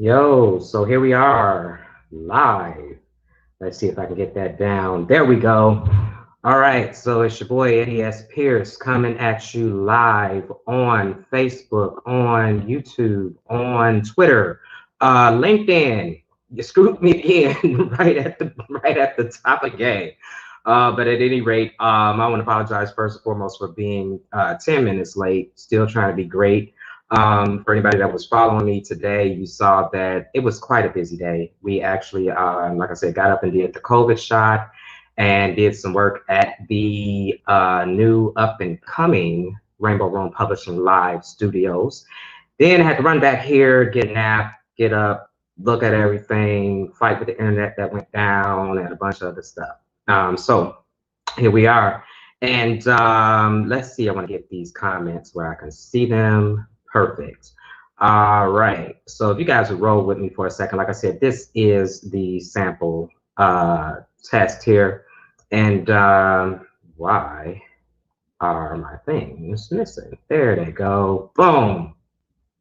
Yo, so here we are live. Let's see if I can get that down. There we go. All right, so it's your boy Eddie S. Pierce coming at you live on Facebook, on YouTube, on Twitter, LinkedIn. You scooped me again right at the top of the game. But at any rate, I want to apologize first and foremost for being 10 minutes late. Still trying to be great. For anybody that was following me today, you saw that it was quite a busy day. We actually, like I said, got up and did the COVID shot and did some work at the new up and coming Rainbow Room Publishing Live studios. Then I had to run back here, get a nap, get up, look at everything, fight with the internet that went down, and a bunch of other stuff. So here we are. And let's see, I want to get these comments where I can see them. Perfect. All right. So if you guys would roll with me for a second, like I said, this is the sample test here. And why are my things missing? There they go. Boom.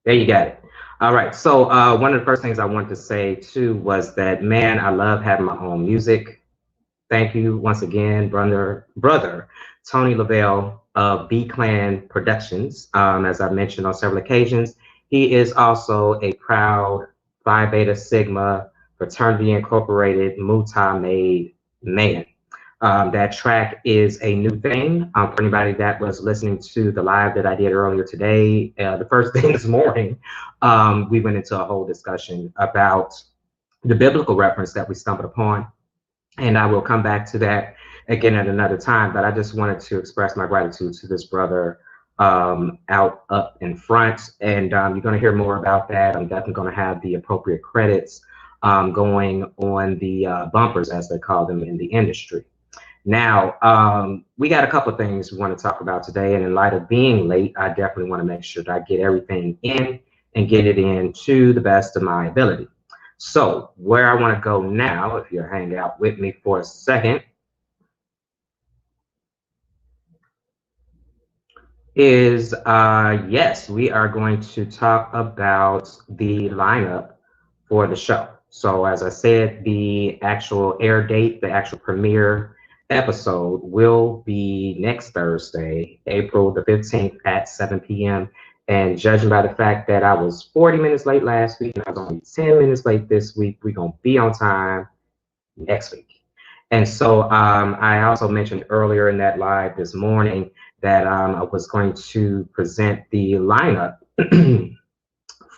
There you got it. All right. So one of the first things I wanted to say too was that, man, I love having my own music. Thank you once again, brother Tony Lavelle of B Clan Productions. As I've mentioned on several occasions, he is also a proud Phi Beta Sigma Fraternity Incorporated multi-made man. That track is a new thing for anybody that was listening to the live that I did earlier today. The first thing this morning, we went into a whole discussion about the biblical reference that we stumbled upon. And I will come back to that again at another time, but I just wanted to express my gratitude to this brother out up in front. And you're going to hear more about that. I'm definitely going to have the appropriate credits going on the bumpers, as they call them in the industry. Now, we got a couple of things we want to talk about today. And in light of being late, I definitely want to make sure that I get everything in and get it in to the best of my ability. So where I want to go now, if you'll hang out with me for a second, is yes, we are going to talk about the lineup for the show. So as I said, the actual air date, the actual premiere episode will be next Thursday, April the 15th at 7 p.m. And judging by the fact that I was 40 minutes late last week and I was only 10 minutes late this week, we're going to be on time next week. And so I also mentioned earlier in that live this morning that I was going to present the lineup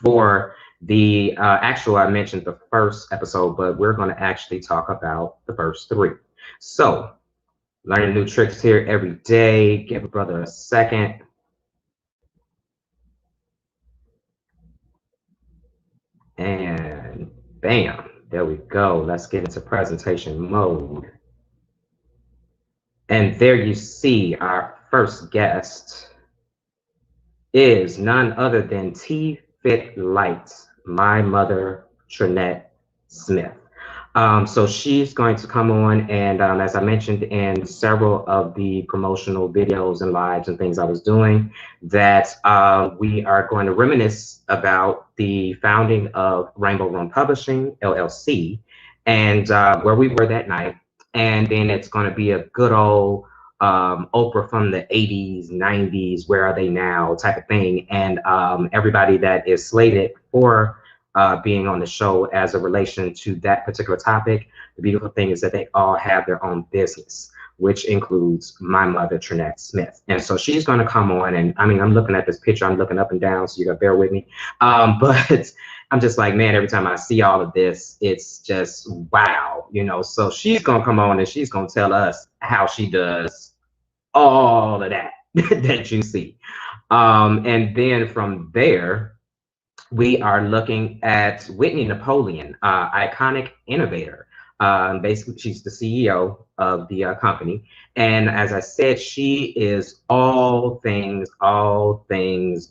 for the actual, I mentioned the first episode, but we're going to actually talk about the first three. So learning new tricks here every day. Give a brother a second. And bam, there we go. Let's get into presentation mode. And there you see our first guest is none other than T Fit Light, my mother, Trinette Smith. So she's going to come on, and as I mentioned in several of the promotional videos and lives and things I was doing, that we are going to reminisce about the founding of Rainbow Room Publishing, LLC, and where we were that night. And then it's going to be a good old Oprah from the 80s, 90s, where are they now type of thing. And everybody that is slated for being on the show as a relation to that particular topic. The beautiful thing is that they all have their own business, which includes my mother, Trinette Smith. And so she's going to come on, and I mean, I'm looking at this picture, I'm looking up and down, so you got to bear with me. But I'm just like, man, every time I see all of this, it's just wow, you know. So she's going to come on and she's going to tell us how she does all of that that you see. And then from there, we are looking at Whitney Napoleon, iconic innovator. Basically, she's the CEO of the company. And as I said, she is all things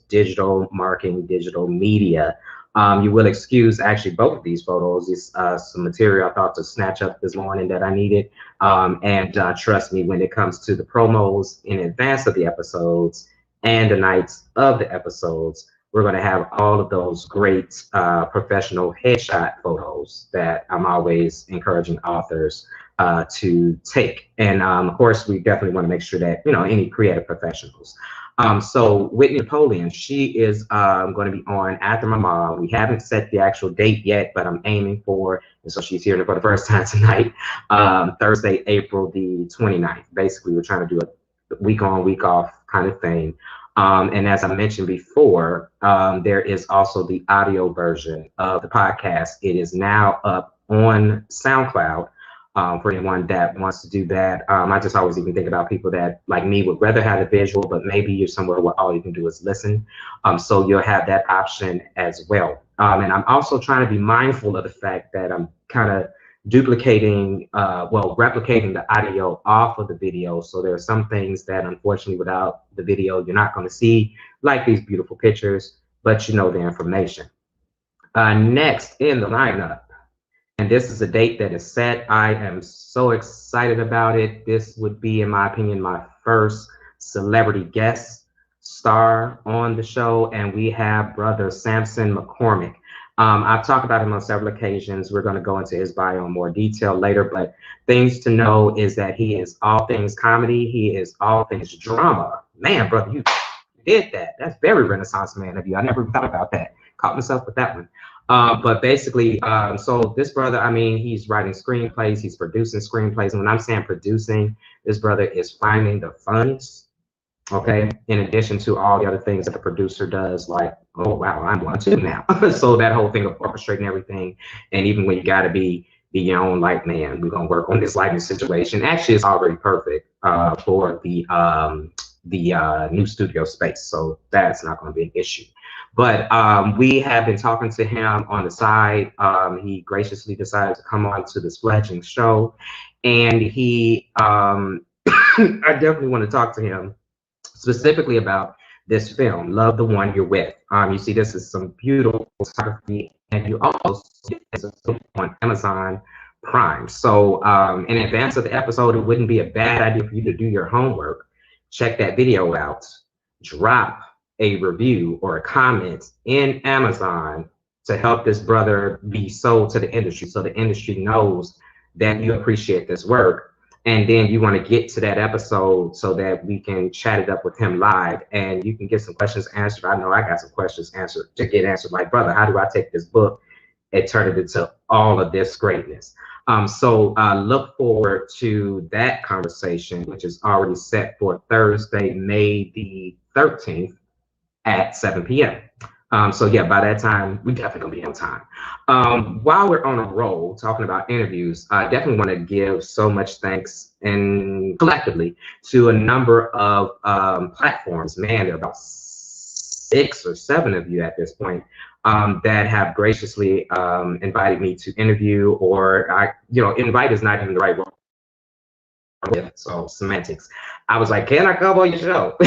digital marketing, digital media. You will excuse actually both of these photos. It's some material I thought to snatch up this morning that I needed. And trust me, when it comes to the promos in advance of the episodes and the nights of the episodes, we're going to have all of those great professional headshot photos that I'm always encouraging authors to take. And of course, we definitely want to make sure that, you know, any creative professionals. So Whitney Napoleon, she is going to be on after my mom. We haven't set the actual date yet, but I'm aiming for, and so she's here for the first time tonight, Thursday, April the 29th. Basically, we're trying to do a week on, week off kind of thing. And as I mentioned before, there is also the audio version of the podcast. It is now up on SoundCloud. For anyone that wants to do that. I just always even think about people that, like me, would rather have a visual, but maybe you're somewhere where all you can do is listen. So you'll have that option as well. And I'm also trying to be mindful of the fact that I'm kind of duplicating, replicating the audio off of the video. So there are some things that, unfortunately, without the video, you're not going to see, like these beautiful pictures, but you know the information. Next in the lineup, and this is a date that is set. I am so excited about it. This would be, in my opinion, my first celebrity guest star on the show, and we have brother Samson McCormick. I've talked about him on several occasions. We're going to go into his bio in more detail later, but things to know is that he is all things comedy. He is all things drama. Man, brother, you did that. That's very Renaissance man of you. I never thought about that. Caught myself with that one. But basically, so this brother, I mean, he's writing screenplays, he's producing screenplays. And when I'm saying producing, this brother is finding the funds, okay, in addition to all the other things that the producer does, like, oh, wow, I'm one too now. So that whole thing of orchestrating everything. And even when you got to be your own light man, we're going to work on this lighting situation. Actually, it's already perfect for the new studio space. So that's not going to be an issue. But we have been talking to him on the side. He graciously decided to come on to this fledgling show. And he, I definitely want to talk to him specifically about this film, Love the One You're With. You see, this is some beautiful photography, and you also see it on Amazon Prime. So in advance of the episode, it wouldn't be a bad idea for you to do your homework, check that video out, drop a review or a comment in Amazon to help this brother be sold to the industry, so the industry knows that you appreciate this work. And then you want to get to that episode so that we can chat it up with him live, and you can get some questions answered. I know I got some questions answered to get answered, like, brother, how do I take this book and turn it into all of this greatness? So look forward to that conversation, which is already set for Thursday, May the 13th at 7 p.m. So yeah, by that time, we definitely gonna be on time. While we're on a roll talking about interviews, I definitely want to give so much thanks and collectively to a number of platforms. Man, there are about 6 or 7 of you at this point that have graciously invited me to interview, or invite is not even the right word. So semantics. I was like, can I come on your show?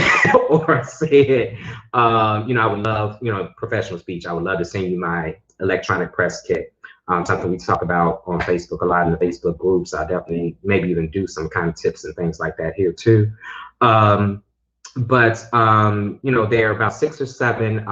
Or I said, I would love, professional speech. I would love to send you my electronic press kit. Something we talk about on Facebook a lot in the Facebook groups. I definitely maybe even do some kind of tips and things like that here too. But there are about 6 or 7.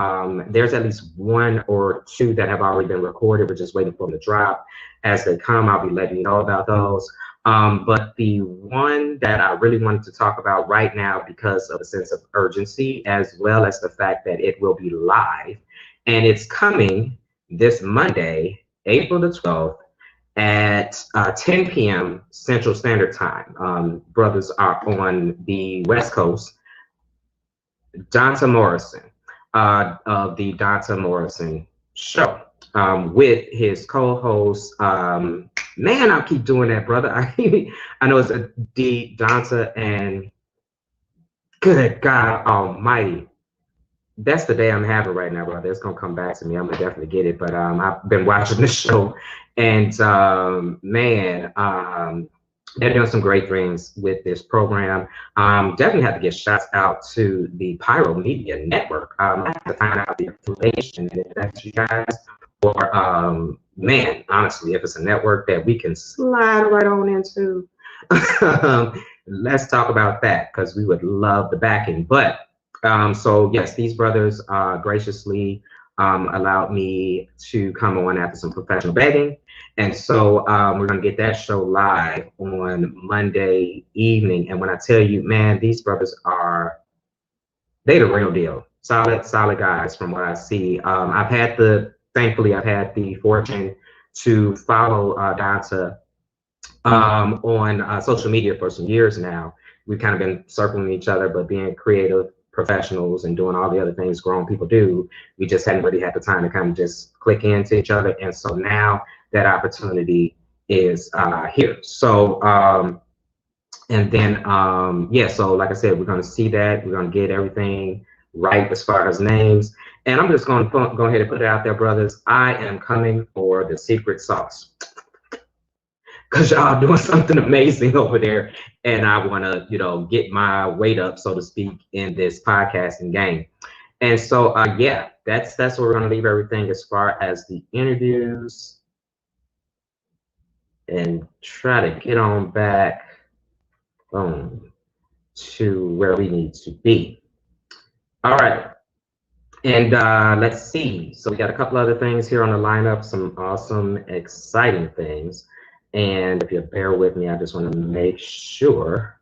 There's at least 1 or 2 that have already been recorded. We're just waiting for them to drop. As they come, I'll be letting you know about those. But the one that I really wanted to talk about right now, because of a sense of urgency, as well as the fact that it will be live, and it's coming this Monday, April the 12th, at 10 p.m. Central Standard Time. Brothers are on the West Coast. Donta Morrison of the Donta Morrison Show, with his co-host, man, I'll keep doing that, brother. I know it's a D, Donta, and good God Almighty. That's the day I'm having right now, brother. It's going to come back to me. I'm going to definitely get it. But I've been watching the show, and they're doing some great things with this program. Definitely have to get shots out to the Pyro Media Network. I have to find out the information, and if that's you guys, or man, honestly, if it's a network that we can slide right on into, let's talk about that, because we would love the backing. But So yes, these brothers graciously allowed me to come on after some professional begging. And so we're going to get that show live on Monday evening. And when I tell you, man, these brothers are, they the real deal. Solid guys from what I see. Thankfully, I've had the fortune to follow Donta on social media for some years now. We've kind of been circling each other, but being creative professionals and doing all the other things grown people do, we just hadn't really had the time to kind of just click into each other. And so now that opportunity is here. So, and then, yeah, so like I said, we're going to see that. We're going to get everything right as far as names. And I'm just going to go ahead and put it out there, brothers. I am coming for the secret sauce, because y'all doing something amazing over there, and I want to, get my weight up, so to speak, in this podcasting game. And so, yeah, that's where we're going to leave everything as far as the interviews, and try to get on back to where we need to be. All right. And let's see. So we got a couple other things here on the lineup, some awesome, exciting things. And if you bear with me, I just want to make sure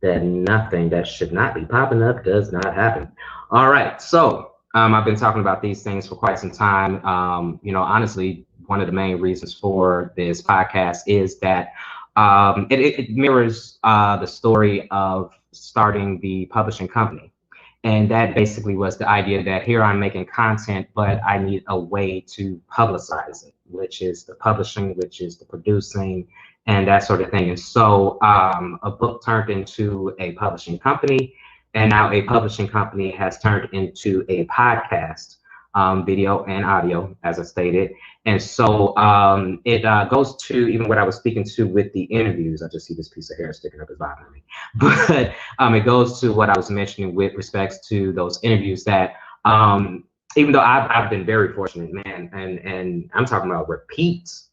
that nothing that should not be popping up does not happen. All right. So I've been talking about these things for quite some time. Honestly, one of the main reasons for this podcast is that it mirrors the story of starting the publishing company. And that basically was the idea that here I'm making content, but I need a way to publicize it, which is the publishing, which is the producing, and that sort of thing. And so a book turned into a publishing company, and now a publishing company has turned into a podcast, video and audio, as I stated. And so it goes to even what I was speaking to with the interviews. I just see this piece of hair sticking up his bottom of me. But it goes to what I was mentioning with respects to those interviews that even though I've been very fortunate, man, and I'm talking about repeats,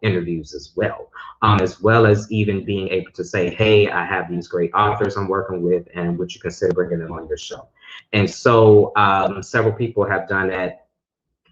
interviews as well as even being able to say, hey, I have these great authors I'm working with, and would you consider bringing them on your show? And so several people have done that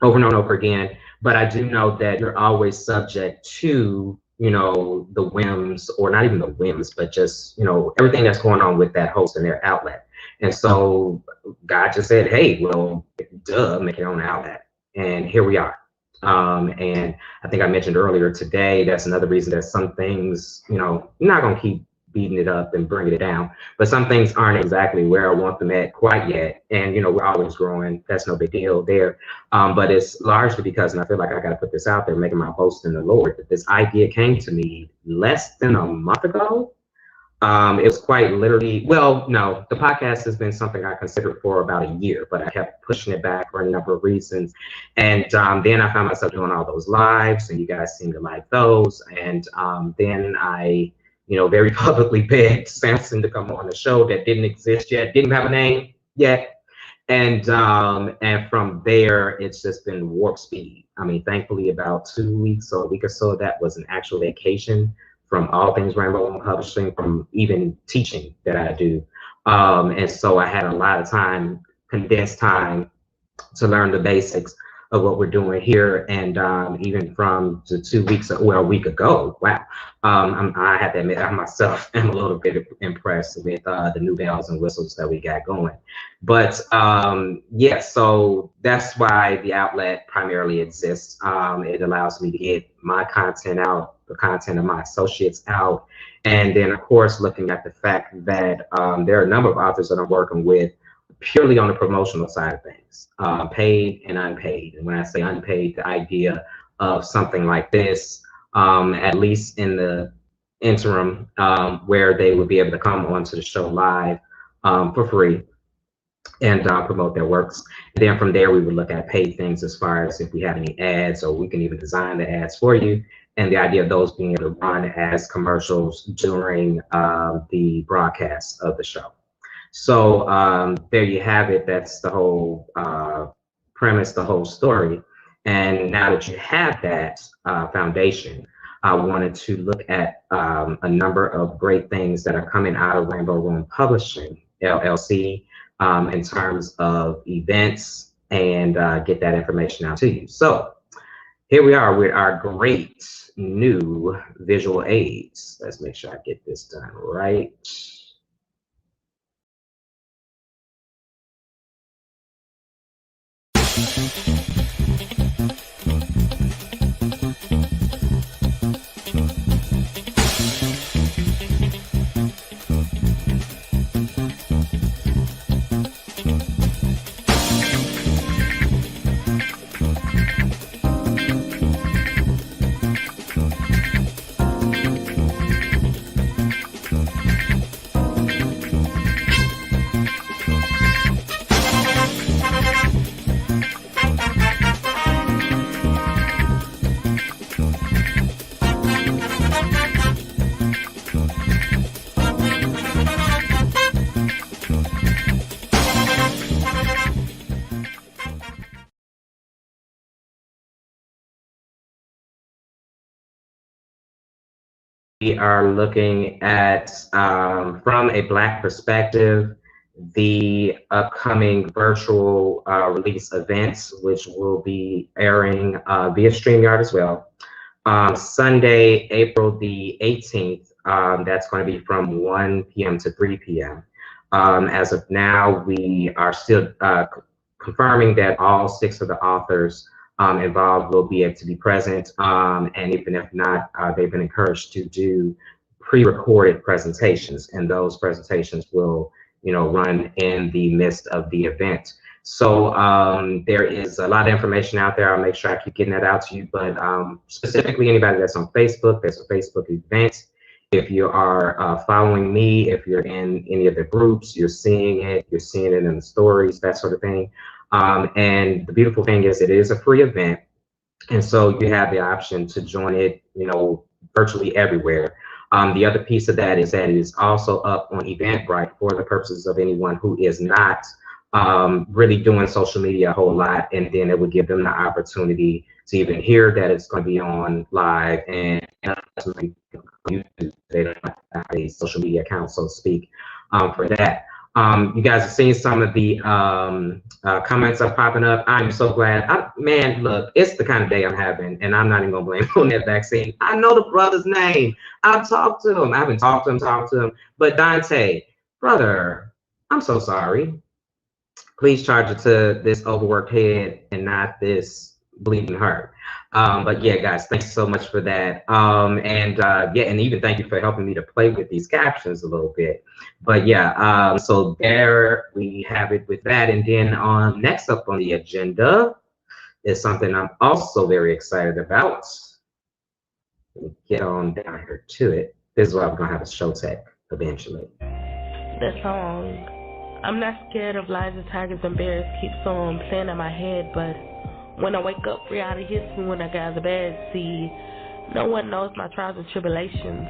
over and over again, but I do know that you're always subject to, the whims, or not even the whims, but just, everything that's going on with that host and their outlet. And so God just said, hey, well, duh, make your own outlet. And here we are. And I think I mentioned earlier today, that's another reason that some things, you're not going to keep beating it up and bringing it down, but some things aren't exactly where I want them at quite yet. And, we're always growing. That's no big deal there. But it's largely because, and I feel like I got to put this out there, making my boast in the Lord, that this idea came to me less than a month ago. It was quite literally, well, no, the podcast has been something I considered for about a year, but I kept pushing it back for a number of reasons. And then I found myself doing all those lives, and you guys seem to like those. And then I, very publicly begged Samson to come on the show that didn't exist yet, didn't have a name yet. And from there, it's just been warp speed. I mean, thankfully, about 2 weeks or a week or so, that was an actual vacation from all things Rainbow and publishing, from even teaching that I do. And so I had a lot of time, condensed time, to learn the basics of what we're doing here. And even from the 2 weeks, well, a week ago, wow, I have to admit, I myself am a little bit impressed with the new bells and whistles that we got going. But yeah, so that's why the outlet primarily exists. It allows me to get my content out, the content of my associates out. And then, of course, looking at the fact that there are a number of authors that I'm working with purely on the promotional side of things, paid and unpaid. And when I say unpaid, the idea of something like this, at least in the interim, where they would be able to come onto the show live for free and promote their works. And then from there, we would look at paid things as far as if we have any ads, or we can even design the ads for you. And the idea of those being able to run as commercials during the broadcast of the show. So there you have it. That's the whole premise, the whole story. And now that you have that foundation, I wanted to look at a number of great things that are coming out of Rainbow Room Publishing, LLC. in terms of events and get that information out to you. So here we are with our great new visual aids. Let's make sure I get this done right. We are looking at, from a Black perspective, the upcoming virtual release events, which will be airing via StreamYard as well. Sunday, April the 18th, that's going to be from 1 p.m. to 3 p.m. As of now, we are still confirming that all 6 of the authors involved will be able to be present, and even if not, they've been encouraged to do pre-recorded presentations, and those presentations will, run in the midst of the event. So there is a lot of information out there. I'll make sure I keep getting that out to you, but specifically anybody that's on Facebook, there's a Facebook event. If you are following me, if you're in any of the groups, you're seeing it in the stories, that sort of thing. And the beautiful thing is it is a free event. And so you have the option to join it, virtually everywhere. The other piece of that is that it is also up on Eventbrite for the purposes of anyone who is not really doing social media a whole lot, and then it would give them the opportunity to even hear that it's going to be on live, and they don't have a social media account, so to speak, for that. You guys have seen some of the comments are popping up. I'm so glad. Man, look, it's the kind of day I'm having, and I'm not even gonna blame on that vaccine. I know the brother's name. I've talked to him. I haven't talked to him. But Dante, brother, I'm so sorry. Please charge it to this overworked head and not this bleeding heart. But yeah, guys, thanks so much for that. Yeah, and even thank you for helping me to play with these captions a little bit. But yeah, so there we have it with that. And then next up on the agenda is something I'm also very excited about. Let me get on down here to it. This is why I'm gonna have a show tech eventually. The song, I'm not scared of lions and tigers and bears, keeps on playing in my head, but when I wake up, reality hits me when I get out of the bed. See, no one knows my trials and tribulations.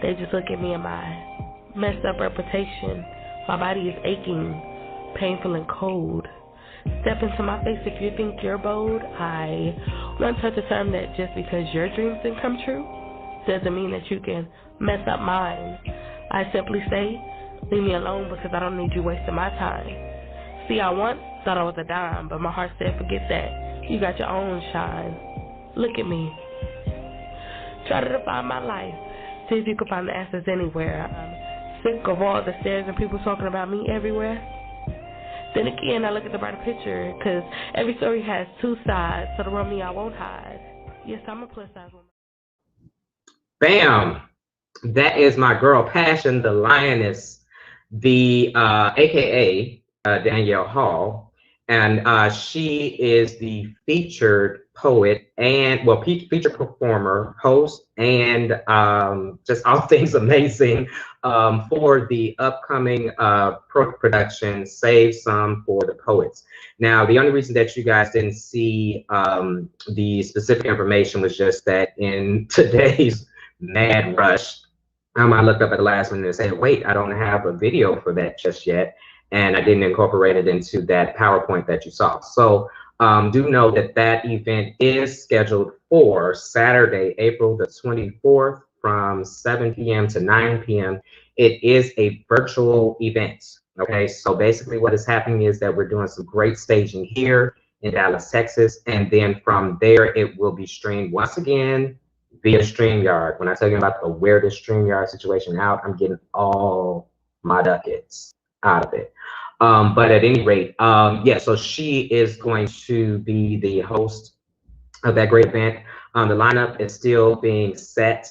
They just look at me and my messed up reputation. My body is aching, painful and cold. Step into my face if you think you're bold. I want to affirm that just because your dreams didn't come true doesn't mean that you can mess up mine. I simply say, leave me alone because I don't need you wasting my time. See, I once thought I was a dime, but my heart said, forget that. You got your own shine. Look at me. Try to define my life. See if you can find the answers anywhere. I'm sick of all the stares and people talking about me everywhere. Then again, I look at the brighter picture, because every story has 2 sides, so the real me I won't hide. Yes, I'm a plus size woman. Bam! That is my girl, Passion the Lioness, the AKA Danielle Hall. And she is the featured poet and, well, featured performer, host, and just all things amazing for the upcoming production, Save Some for the Poets. Now, the only reason that you guys didn't see the specific information was just that in today's mad rush, I looked up at the last minute and said, wait, I don't have a video for that just yet. And I didn't incorporate it into that PowerPoint that you saw. So do know that that event is scheduled for Saturday, April the 24th from 7 p.m. to 9 p.m. It is a virtual event. Okay, so basically what is happening is that we're doing some great staging here in Dallas, Texas, and then from there it will be streamed once again via StreamYard. When I tell you about the wear this StreamYard situation out, I'm getting all my ducats out of it. But at any rate, yeah, so she is going to be the host of that great event. The lineup is still being set.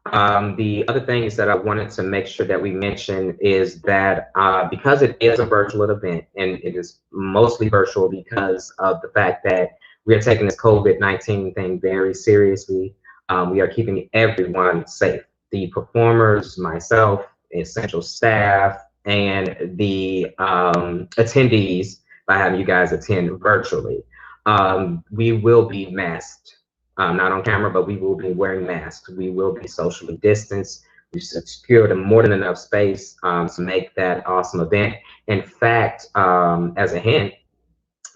The other thing is that I wanted to make sure that we mention is that because it is a virtual event, and it is mostly virtual because of the fact that we are taking this COVID-19 thing very seriously. We are keeping everyone safe. The performers, myself, essential staff, and the attendees by having you guys attend virtually. We will be masked, not on camera, but we will be wearing masks. We will be socially distanced. We've secured more than enough space to make that awesome event. In fact, as a hint,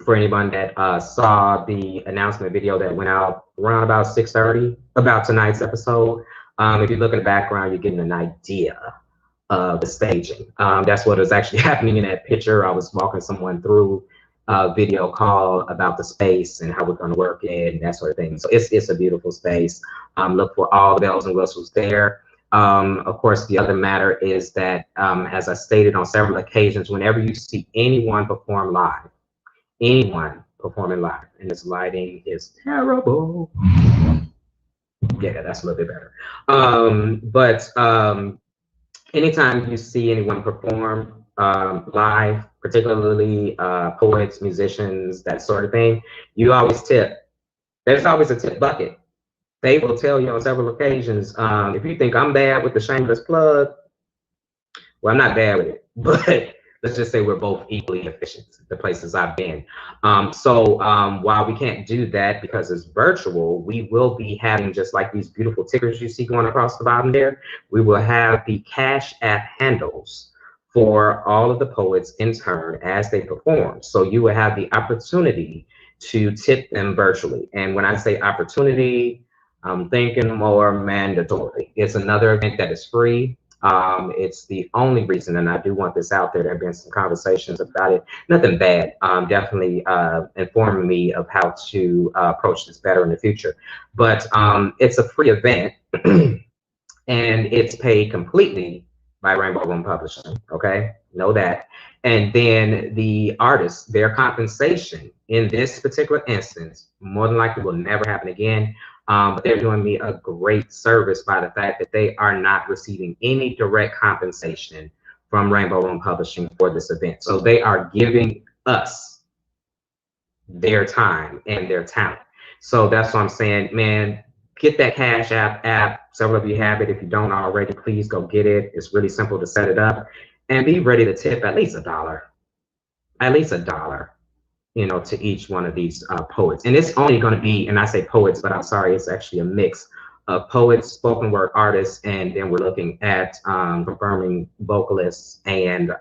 for anyone that saw the announcement video that went out around about 6:30 about tonight's episode, if you look in the background, you're getting an idea of the staging. That's what is actually happening in that picture. I was walking someone through a video call about the space and how we're going to work it and that sort of thing. So it's a beautiful space. Look for all the bells and whistles there. Of course, the other matter is that, as I stated on several occasions, whenever you see anyone perform live, anyone performing live, and this lighting is terrible. Yeah, that's a little bit better. But anytime you see anyone perform live, particularly poets, musicians, that sort of thing, you always tip. There's always a tip bucket. They will tell you on several occasions, if you think I'm bad with the shameless plug, well, I'm not bad with it, but let's just say we're both equally efficient, the places I've been. While we can't do that because it's virtual, we will be having, just like these beautiful tickers you see going across the bottom there, we will have the Cash App handles for all of the poets in turn as they perform. So you will have the opportunity to tip them virtually. And when I say opportunity, I'm thinking more mandatory. It's another event that is free. It's the only reason, and I do want this out there. There have been some conversations about it. Nothing bad. Definitely informing me of how to approach this better in the future. But it's a free event, and it's paid completely by Rainbow Room Publishing. Okay, know that. And then the artists, their compensation in this particular instance, more than likely will never happen again. But they're doing me a great service by the fact that they are not receiving any direct compensation from Rainbow Room Publishing for this event. So they are giving us their time and their talent. So that's what I'm saying, man, get that Cash app. Several of you have it. If you don't already, please go get it. It's really simple to set it up, and be ready to tip at least $1. At least $1. To each one of these poets. And it's only going to be, and I say poets, but I'm sorry, it's actually a mix of poets, spoken word artists, and then we're looking at confirming vocalists and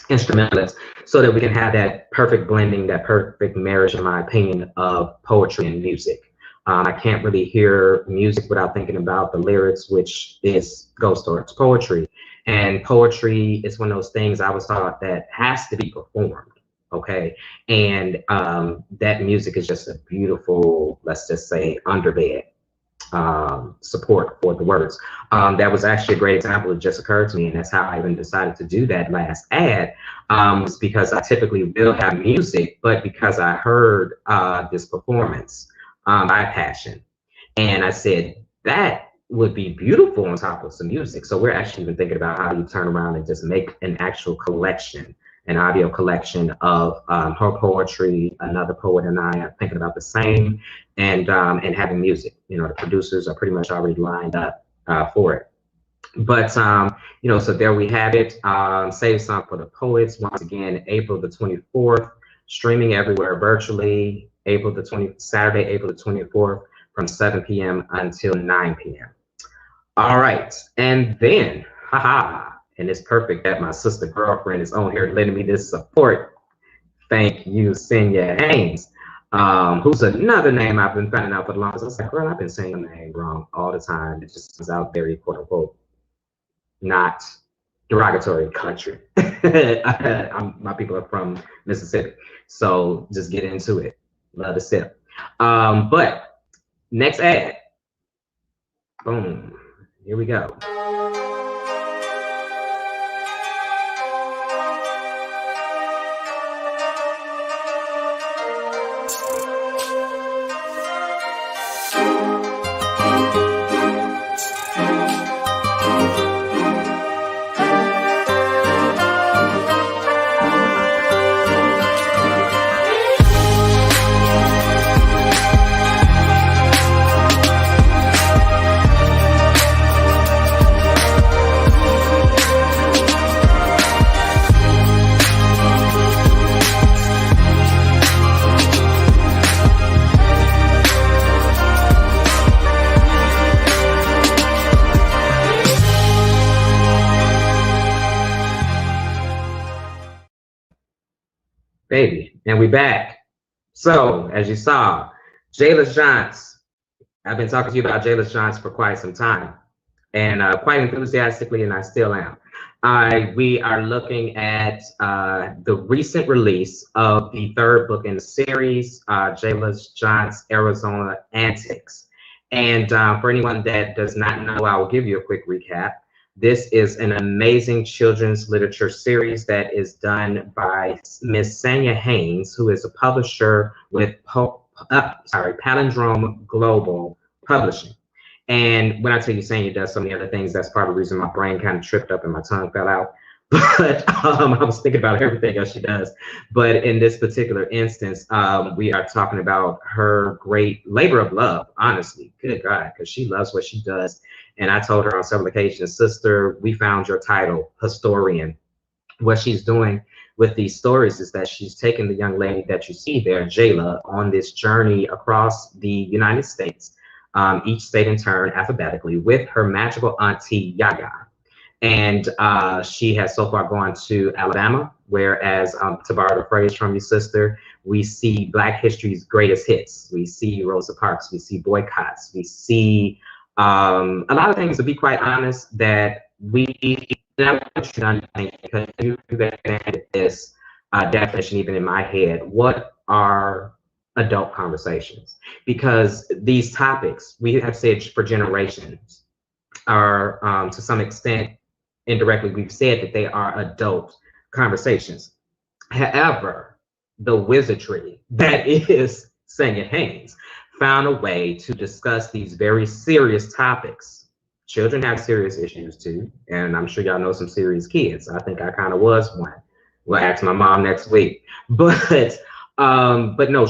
instrumentalists, so that we can have that perfect blending, that perfect marriage, in my opinion, of poetry and music. I can't really hear music without thinking about the lyrics, which goes towards poetry. And poetry is one of those things I was taught that has to be performed. Okay, and that music is just a beautiful, let's just say, underbed support for the words. That was actually a great example. It just occurred to me, and that's how I even decided to do that last ad, was because I typically will have music, but because I heard this performance by Passion, and I said that would be beautiful on top of some music. So we're actually even thinking about how you turn around and just make an actual collection, an audio collection of her poetry. Another poet and I are thinking about the same, and having music. The producers are pretty much already lined up for it. But so there we have it. Save Some for the Poets. Once again, April the 24th, streaming everywhere virtually. Saturday, April the 24th, from 7 p.m. until 9 p.m. All right, and then, haha. And it's perfect that my sister girlfriend is on here letting me this support. Thank you, Senya Haynes, who's another name I've been finding out for the longest. I was like, girl, I've been saying her name wrong all the time. It just comes out very, quote unquote, not derogatory country. My people are from Mississippi, so just get into it. Love to sip. But next ad, boom, here we go. Baby, and we back. So, as you saw, Jayla's Johns. I've been talking to you about Jayla's Johns for quite some time, and quite enthusiastically, and I still am. We are looking at the recent release of the third book in the series, Jayla's Johns Arizona Antics. And for anyone that does not know, I will give you a quick recap. This is an amazing children's literature series that is done by Miss Sanya Haynes, who is a publisher with Palindrome Global Publishing. And when I tell you Sanya does so many other things, that's part of the reason my brain kind of tripped up and my tongue fell out. But I was thinking about everything else she does. But in this particular instance, we are talking about her great labor of love, honestly. Good God, because she loves what she does. And I told her on several occasions, sister, we found your title, historian. What she's doing with these stories is that she's taking the young lady that you see there, Jayla, on this journey across the United States, each state in turn alphabetically, with her magical auntie, Yaga. And she has so far gone to Alabama, whereas, to borrow the phrase from your sister, we see Black history's greatest hits. We see Rosa Parks, we see boycotts, we see a lot of things, to be quite honest, that we, I want you to understand, because you expanded this definition even in my head. What are adult conversations? Because these topics, we have said for generations, are to some extent, indirectly, we've said that they are adult conversations. However, the wizardry that is Sanya Haynes found a way to discuss these very serious topics. Children have serious issues too, and I'm sure y'all know some serious kids. I think I kind of was one. We'll ask my mom next week. But no,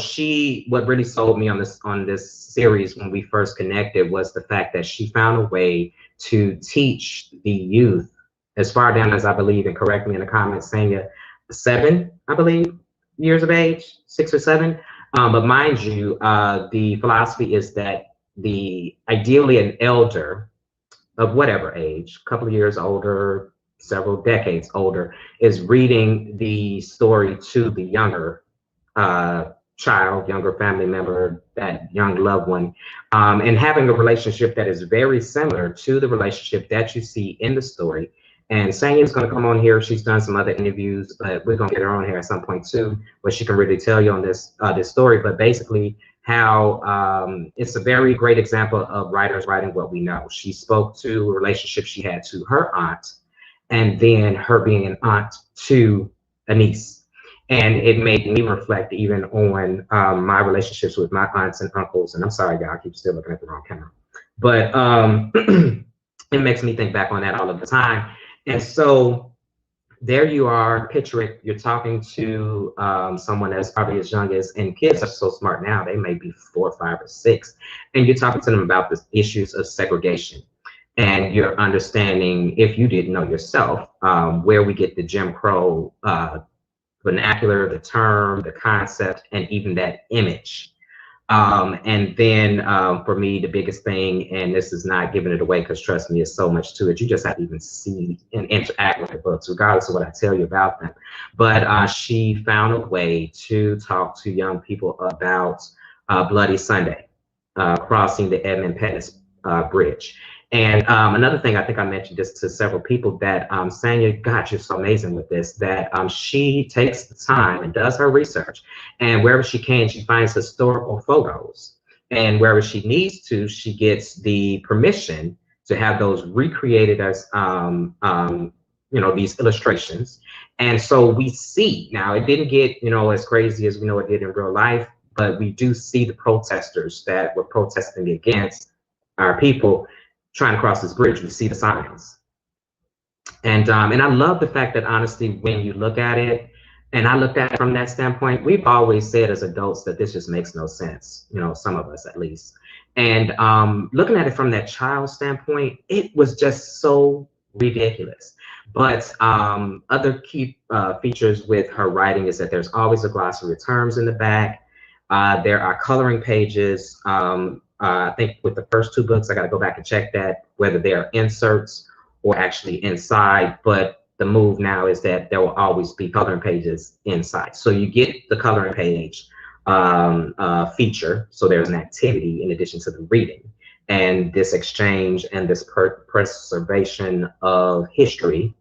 what really sold me on this series when we first connected was the fact that she found a way to teach the youth as far down as I believe, and correct me in the comments, Sanya, 7, I believe, years of age, 6 or 7. But mind you, the philosophy is that ideally an elder of whatever age, a couple of years older, several decades older, is reading the story to the younger child, younger family member, that young loved one, and having a relationship that is very similar to the relationship that you see in the story. And Sanya's going to come on here. She's done some other interviews, but we're going to get her on here at some point too, where she can really tell you on this story. But basically, how it's a very great example of writers writing what we know. She spoke to a relationship she had to her aunt, and then her being an aunt to a niece. And it made me reflect even on my relationships with my aunts and uncles. And I'm sorry, y'all, I keep still looking at the wrong camera. But it makes me think back on that all of the time. And so there you are, picture it, you're talking to someone that's probably as young as, and kids are so smart now, they may be 4, 5, or 6, and you're talking to them about the issues of segregation. And you're understanding, if you didn't know yourself, where we get the Jim Crow vernacular, the term, the concept, and even that image. And then for me, the biggest thing, and this is not giving it away because trust me, there's so much to it. You just have to even see and interact with the books, regardless of what I tell you about them. But she found a way to talk to young people about Bloody Sunday, crossing the Edmund Pettus Bridge. And another thing I think I mentioned this to several people that Sanya, God, you're so amazing with this, that she takes the time and does her research. And wherever she can, she finds historical photos. And wherever she needs to, she gets the permission to have those recreated as, these illustrations. And so we see, now it didn't get, as crazy as we know it did in real life, but we do see the protesters that were protesting against our people trying to cross this bridge. We see the signs. And I love the fact that honestly, when you look at it, and I looked at it from that standpoint, we've always said as adults that this just makes no sense, some of us at least. And looking at it from that child standpoint, it was just so ridiculous. But other key features with her writing is that there's always a glossary of terms in the back. There are coloring pages. I think with the first two books, I got to go back and check that, whether they are inserts or actually inside. But the move now is that there will always be coloring pages inside. So you get the coloring page feature. So there's an activity in addition to the reading. And this exchange and this preservation of history.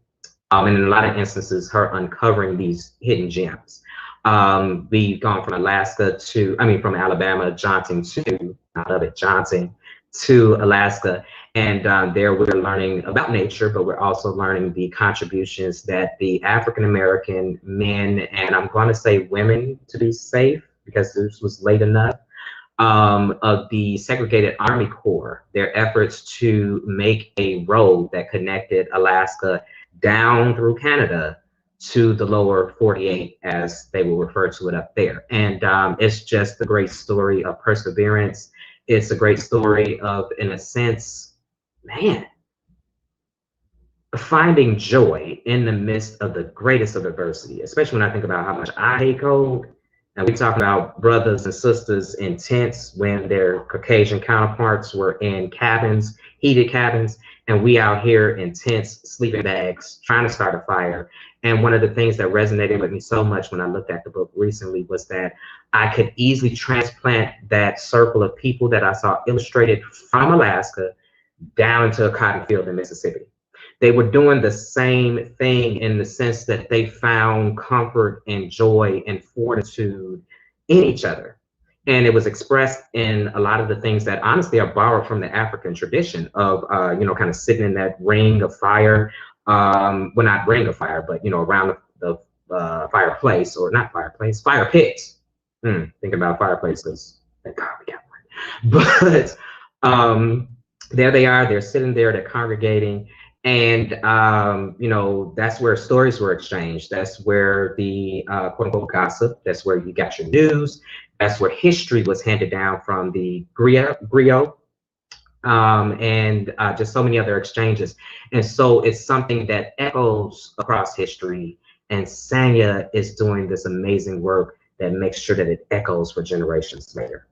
And in a lot of instances, her uncovering these hidden gems. We've gone from from Alabama, Johnson to Alaska. And there we're learning about nature, but we're also learning the contributions that the African-American men, and I'm going to say women to be safe, because this was late enough, of the segregated Army Corps, their efforts to make a road that connected Alaska down through Canada to the lower 48, as they will refer to it up there. And it's just a great story of perseverance. It's a great story of, in a sense, man, finding joy in the midst of the greatest of adversity, especially when I think about how much I hate cold. And we talk about brothers and sisters in tents when their Caucasian counterparts were in cabins, heated cabins, and we out here in tents, sleeping bags, trying to start a fire. And one of the things that resonated with me so much when I looked at the book recently was that I could easily transplant that circle of people that I saw illustrated from Alaska down into a cotton field in Mississippi. They were doing the same thing in the sense that they found comfort and joy and fortitude in each other. And it was expressed in a lot of the things that honestly are borrowed from the African tradition of, kind of sitting in that ring of fire. Well, not ring of fire, but, around the fireplace, or not fireplace, fire pit. Think about fireplace, because thank God we got one. But there they are, they're sitting there, they're congregating. And, that's where stories were exchanged. That's where the quote unquote gossip, that's where you got your news. That's where history was handed down from the griot, and just so many other exchanges. And so it's something that echoes across history. And Sanya is doing this amazing work that makes sure that it echoes for generations later.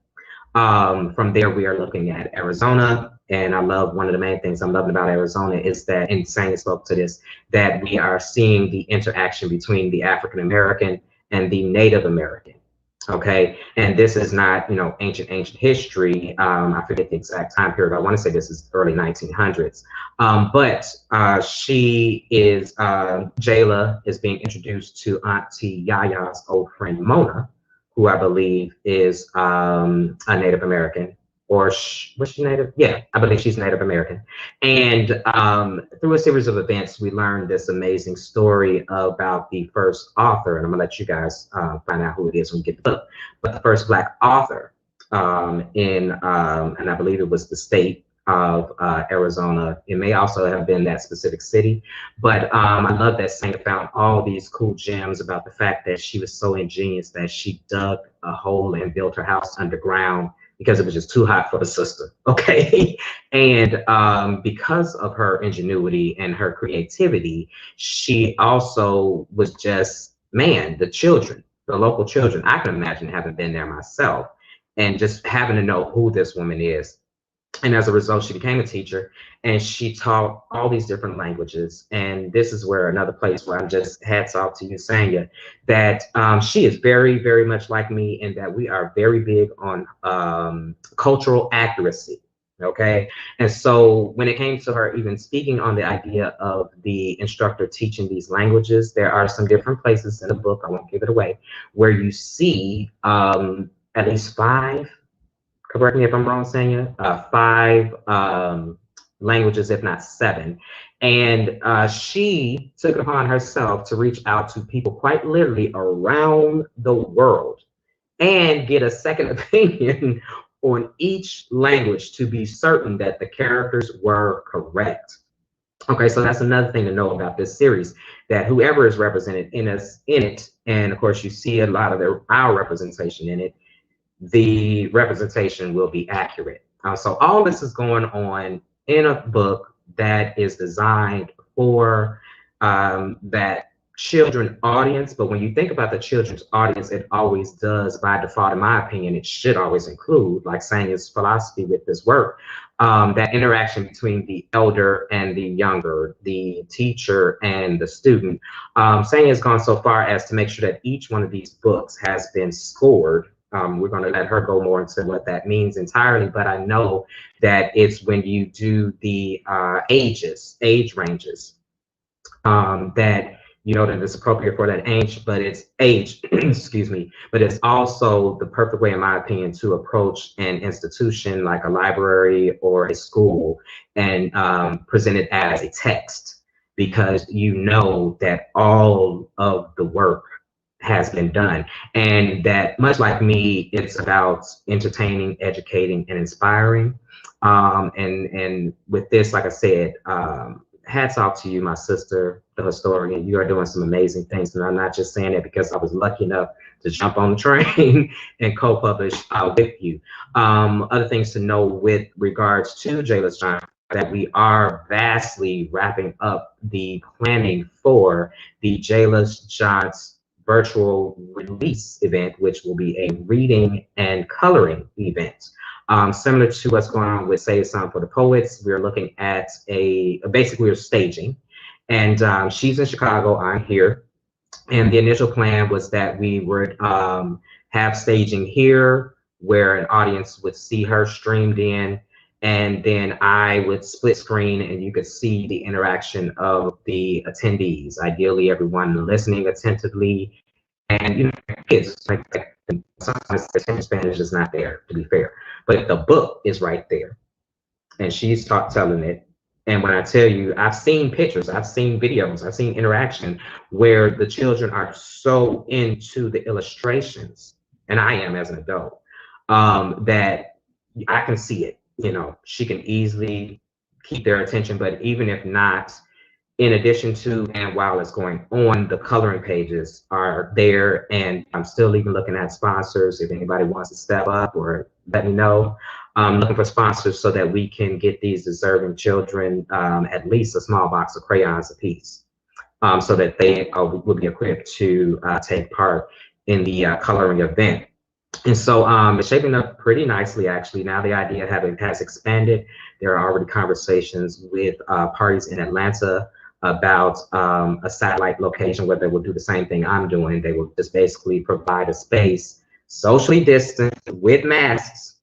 From there, we are looking at Arizona. And I love, one of the main things I'm loving about Arizona is that, and Sanya spoke to this, that we are seeing the interaction between the African American and the Native American. Okay, and this is not, ancient history. I forget the exact time period. I want to say this is early 1900s. But she is, Jayla is being introduced to Auntie Yaya's old friend Mona, who I believe is a Native American. Or was she Native? Yeah, I believe she's Native American. And through a series of events, we learned this amazing story about the first author, and I'm gonna let you guys find out who it is when we get the book. But the first Black author and I believe it was the state of Arizona. It may also have been that specific city, but I love that Sanya found all these cool gems about the fact that she was so ingenious that she dug a hole and built her house underground because it was just too hot for the sister, okay? And because of her ingenuity and her creativity, she also was just, man, the local children, I can imagine having been there myself and just having to know who this woman is. And as a result, she became a teacher and she taught all these different languages. And this is where another place where I'm just hats off to you, Sanya, that she is very, very much like me in that we are very big on cultural accuracy. Okay. And so when it came to her even speaking on the idea of the instructor teaching these languages, there are some different places in the book, I won't give it away, where you see at least five, correct me if I'm wrong, Sanya, five languages, if not seven. And she took it upon herself to reach out to people quite literally around the world and get a second opinion on each language to be certain that the characters were correct. Okay, so that's another thing to know about this series, that whoever is represented in it, and of course you see a lot of our representation in it, the representation will be accurate. So all this is going on in a book that is designed for that children audience. But when you think about the children's audience, it always does, by default, in my opinion, it should always include, like Sanya's philosophy with this work, that interaction between the elder and the younger, the teacher and the student. Sanya has gone so far as to make sure that each one of these books has been scored. We're going to let her go more into what that means entirely, but I know that it's when you do the age ranges, that you know that it's appropriate for that age, but it's age, excuse me, but it's also the perfect way, in my opinion, to approach an institution like a library or a school and present it as a text, because you know that all of the work has been done, and that, much like me, it's about entertaining, educating, and inspiring. And with this, like I said, hats off to you, my sister, the historian. You are doing some amazing things, and I'm not just saying that because I was lucky enough to jump on the train and co-publish with you. Other things to know with regards to Jayla's John, that we are vastly wrapping up the planning for the Jayla's John's virtual release event, which will be a reading and coloring event. Similar to what's going on with Say Something for the Poets, we're looking at basically we're staging, and she's in Chicago, I'm here. And the initial plan was that we would have staging here where an audience would see her streamed in, and then I would split screen and you could see the interaction of the attendees, ideally everyone listening attentively. And, you know, kids, like sometimes the attention span is just not there, to be fair. But the book is right there, and she's telling it. And when I tell you, I've seen pictures, I've seen videos, I've seen interaction where the children are so into the illustrations, and I am as an adult, that I can see it. You know, she can easily keep their attention, but even if not, in addition to and while it's going on, the coloring pages are there, and I'm still even looking at sponsors. If anybody wants to step up or let me know, I'm looking for sponsors so that we can get these deserving children at least a small box of crayons apiece, so that they will be equipped to take part in the coloring event. And so it's shaping up pretty nicely, actually. Now the idea has expanded. There are already conversations with parties in Atlanta about a satellite location where they will do the same thing I'm doing. They will just basically provide a space, socially distanced, with masks,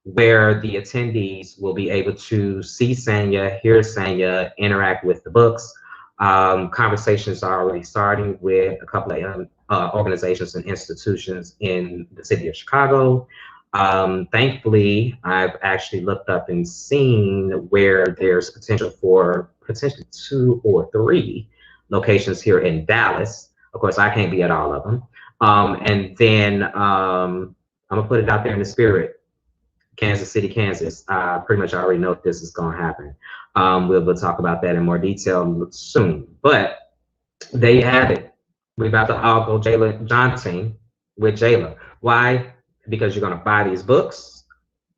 where the attendees will be able to see Sanya, hear Sanya, interact with the books. Conversations are already starting with a couple of organizations and institutions in the city of Chicago. Thankfully, I've actually looked up and seen where there's potential for potentially 2 or 3 locations here in Dallas. Of course, I can't be at all of them. And then I'm gonna put it out there in the spirit. Kansas City, Kansas. Pretty much I already know if this is gonna happen. We'll talk about that in more detail soon. But there you have it. We're about to all go Jayla Johnson with Jayla. Why? Because you're gonna buy these books,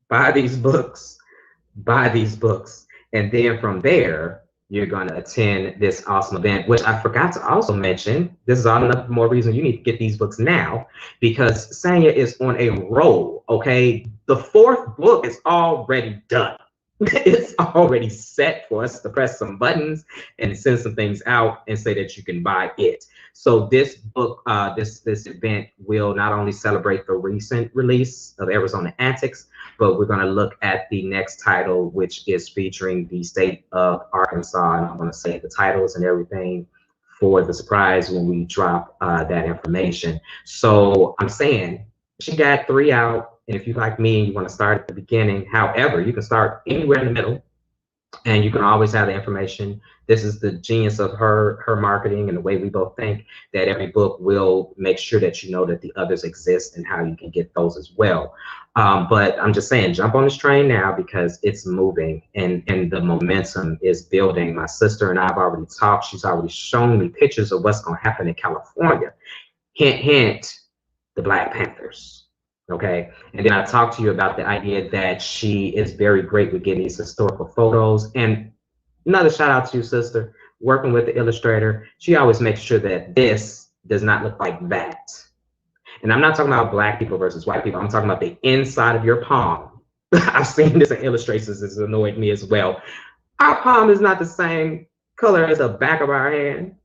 buy these books, buy these books, and then from there you're gonna attend this awesome event. Which I forgot to also mention. This is all enough more reason you need to get these books now, because Sanya is on a roll. Okay, the 4th book is already done. It's already set for us to press some buttons and send some things out and say that you can buy it. So this book, this event will not only celebrate the recent release of Arizona Antics, but we're going to look at the next title, which is featuring the state of Arkansas. And I'm going to say the titles and everything for the surprise when we drop that information. So I'm saying she got 3 out. And if you like me and you want to start at the beginning, however, you can start anywhere in the middle and you can always have the information. This is the genius of her marketing and the way we both think, that every book will make sure that you know that the others exist and how you can get those as well. But I'm just saying, jump on this train now because it's moving and the momentum is building. My sister and I have already talked. She's already shown me pictures of what's going to happen in California. Hint, hint, the Black Panthers. Okay, and then I talked to you about the idea that she is very great with getting these historical photos. And another shout out to you, sister, working with the illustrator. She always makes sure that this does not look like that. And I'm not talking about Black people versus white people. I'm talking about the inside of your palm. I've seen this in illustrations. It's annoyed me as well. Our palm is not the same color as the back of our hand.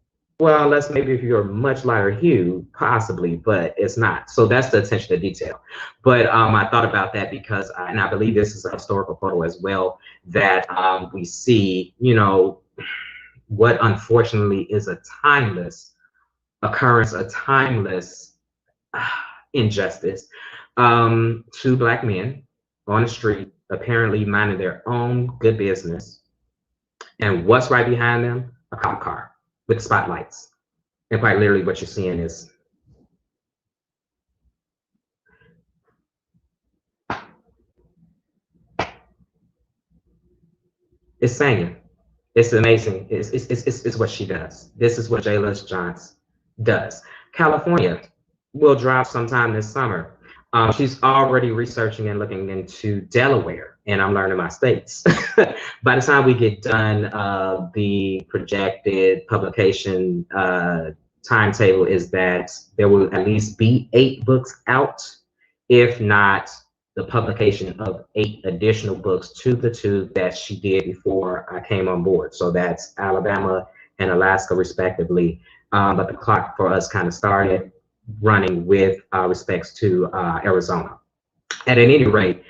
Well, unless maybe if you're much lighter hue, possibly, but it's not. So that's the attention to detail. But I thought about that because, and I believe this is a historical photo as well, that we see, you know, what unfortunately is a timeless occurrence, a timeless injustice. 2 Black men on the street, apparently minding their own good business. And what's right behind them? A cop car with spotlights. And quite literally what you're seeing is it's singing. It's amazing. It's what she does. This is what Jayla Johns does. California will drop sometime this summer. She's already researching and looking into Delaware, and I'm learning my states. By the time we get done, the projected publication timetable is that there will at least be 8 books out, if not the publication of 8 additional books to the 2 that she did before I came on board. So that's Alabama and Alaska, respectively. But the clock for us kind of started running with respects to Arizona. At any rate,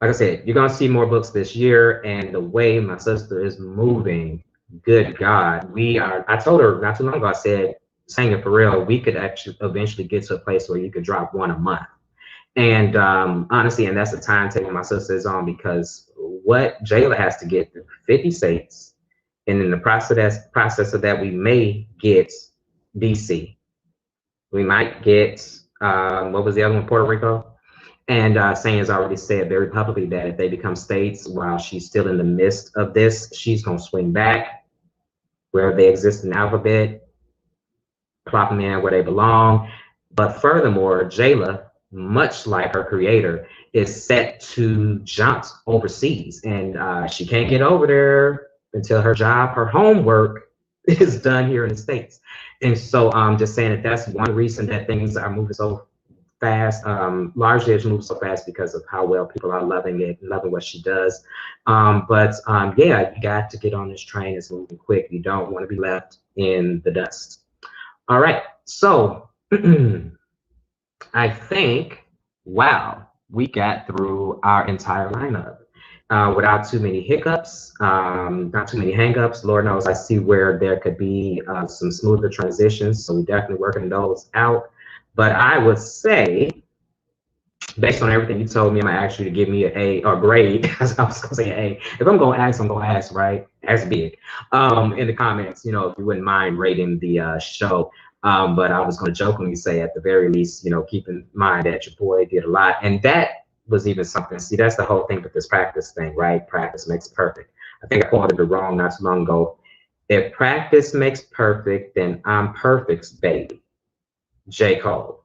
like I said, you're gonna see more books this year, and the way my sister is moving, good God, I told her not too long ago, I said, saying it for real, we could actually eventually get to a place where you could drop 1 a month. And honestly, and that's the timetable my sister is on, because what Jayla has to get through 50 states, and in the process of that, we may get DC. We might get, what was the other one, Puerto Rico? And Sane has already said very publicly that if they become states while she's still in the midst of this, she's going to swing back where they exist in the alphabet, plop them in where they belong. But furthermore, Jayla, much like her creator, is set to jump overseas. And she can't get over there until her job, her homework is done here in the States. And so I'm just saying that that's one reason that things are moving so fast. Largely it's moving so fast because of how well people are loving it, loving what she does. Yeah, you got to get on this train. It's moving quick. You don't want to be left in the dust. All right, so I think, wow, we got through our entire lineup without too many hiccups, not too many hangups. Lord knows I see where there could be some smoother transitions, so we're definitely working those out. But I would say, based on everything you told me, I'm gonna ask you to give me an A or grade. I was gonna say A. If I'm gonna ask, I'm gonna ask, right? Ask big. In the comments, you know, if you wouldn't mind rating the show. But I was gonna jokingly say, at the very least, you know, keep in mind that your boy did a lot, and that was even something. See, that's the whole thing with this practice thing, right? Practice makes perfect. I think I quoted it wrong not too long ago. If practice makes perfect, then I'm perfect's baby. J. Cole.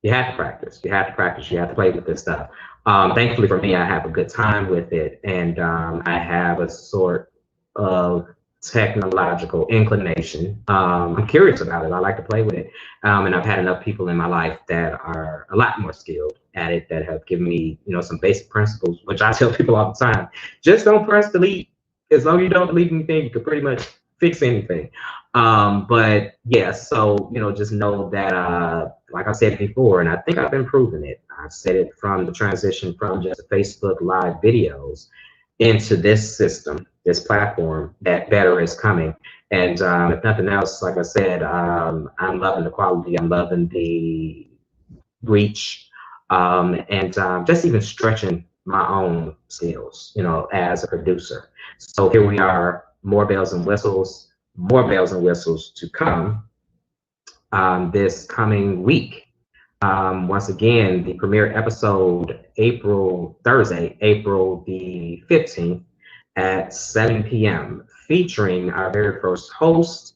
You have to practice. You have to practice. You have to play with this stuff. Thankfully for me, I have a good time with it, and I have a sort of technological inclination. I'm curious about it. I like to play with it, and I've had enough people in my life that are a lot more skilled at it that have given me, you know, some basic principles, which I tell people all the time. Just don't press delete. As long as you don't delete anything, you can pretty much fix anything. But yeah, so, you know, just know that, like I said before, and I think I've been proving it, I said it from the transition from just Facebook Live videos into this system, this platform, that better is coming. And if nothing else, like I said, I'm loving the quality. I'm loving the reach, and just even stretching my own skills, you know, as a producer. So here we are, more bells and whistles, more bells and whistles to come this coming week. Once again, the premiere episode, Thursday, April the 15th at 7 p.m., featuring our very first host,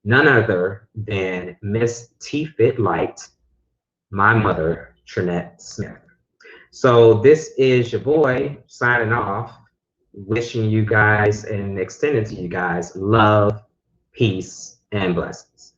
none other than Miss T Fit Light, my mother, Trinette Smith. So this is your boy signing off, wishing you guys and extending to you guys love, peace, and blessings.